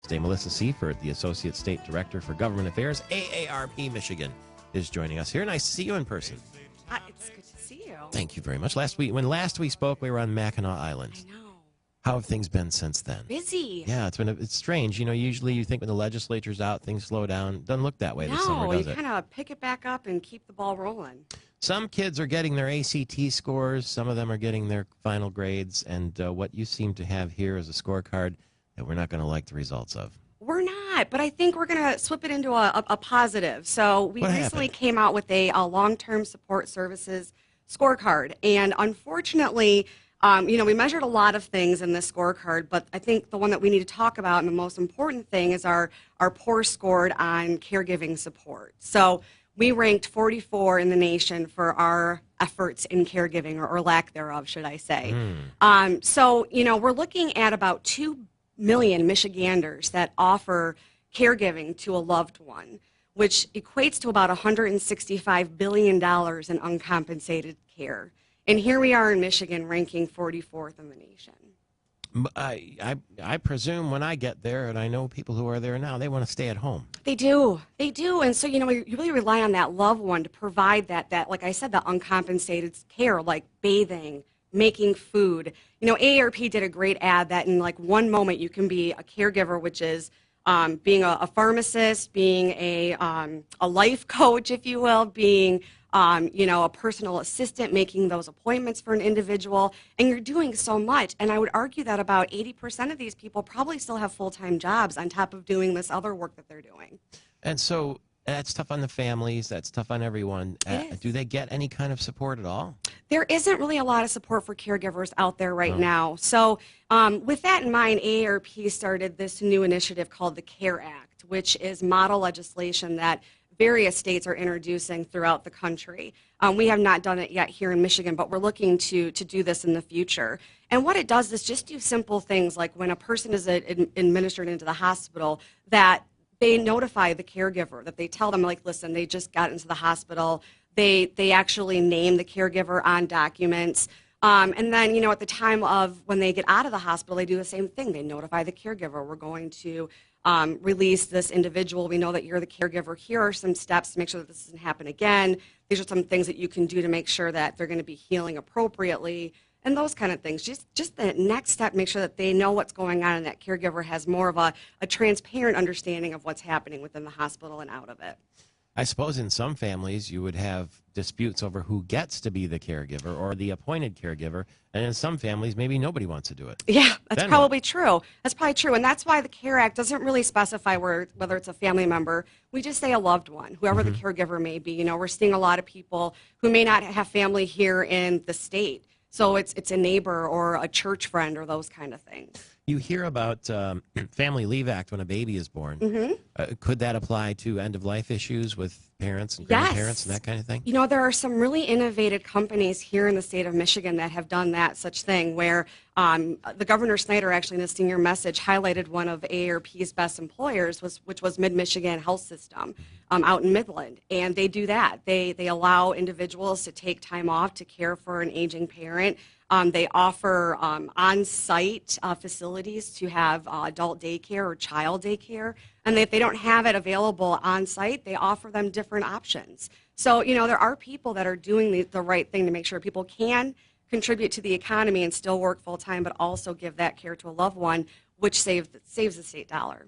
Today, Melissa Seifert, the Associate State Director for Government Affairs, AARP Michigan, is joining us here. Nice to see you in person. It's good to see you. Thank you very much. Last we spoke, we were on Mackinac Island. I know. How have things been since then? Busy. Yeah, it's strange. Usually you think when the legislature's out, things slow down. Doesn't look that way this summer, does No, it? you kind of pick it back up and keep the ball rolling. Some kids are getting their ACT scores. Some of them are getting their final grades. And what you seem to have here is a scorecard that we're not going to like the results of. We're not, but I think we're going to swip it into a positive. So we recently came out with a long-term support services scorecard. And unfortunately, we measured a lot of things in this scorecard, but I think the one that we need to talk about and the most important thing is our poor scored on caregiving support. So we ranked 44 in the nation for our efforts in caregiving, or lack thereof, should I say. We're looking at about 2 million Michiganders that offer caregiving to a loved one, which equates to about $165 billion in uncompensated care. And here we are in Michigan ranking 44th in the nation. I presume when I get there, and I know people who are there now, they want to stay at home. They do. And so, you really rely on that loved one to provide that, like I said, the uncompensated care, like bathing, making food. AARP did a great ad that in like one moment you can be a caregiver, which is being a pharmacist, being a life coach, if you will, being a personal assistant, making those appointments for an individual, and you're doing so much. And I would argue that about 80% of these people probably still have full-time jobs on top of doing this other work that they're doing. And so that's tough on the families. That's tough on everyone. Do they get any kind of support at all? There isn't really a lot of support for caregivers out there right now. So with that in mind, AARP started this new initiative called the CARE Act, which is model legislation that various states are introducing throughout the country. We have not done it yet here in Michigan, but we're looking to do this in the future. And what it does is just do simple things like when a person is administered into the hospital, that they notify the caregiver, that they tell them, like, listen, they just got into the hospital. They actually name the caregiver on documents. And then, at the time of when they get out of the hospital, they do the same thing. They notify the caregiver, we're going to release this individual. We know that you're the caregiver. Here are some steps to make sure that this doesn't happen again. These are some things that you can do to make sure that they're going to be healing appropriately, and those kind of things. Just the next step, make sure that they know what's going on and that caregiver has more of a transparent understanding of what's happening within the hospital and out of it. I suppose in some families you would have disputes over who gets to be the caregiver or the appointed caregiver, and in some families maybe nobody wants to do it. Yeah, that's probably true. That's probably true, and that's why the CARE Act doesn't really specify whether it's a family member. We just say a loved one, whoever the caregiver may be. We're seeing a lot of people who may not have family here in the state, so it's a neighbor or a church friend or those kind of things. You hear about Family Leave Act when a baby is born. Could that apply to end-of-life issues with parents and grandparents and that kind of thing? There are some really innovative companies here in the state of Michigan that have done such thing where the Governor Snyder actually in the senior message highlighted one of AARP's best employers, which was Mid-Michigan Health System out in Midland. And they do that. They allow individuals to take time off to care for an aging parent. They offer on-site facilities to have adult daycare or child daycare. And if they don't have it available on-site, they offer them different options. So, there are people that are doing the right thing to make sure people can contribute to the economy and still work full-time, but also give that care to a loved one, which saves the state dollar.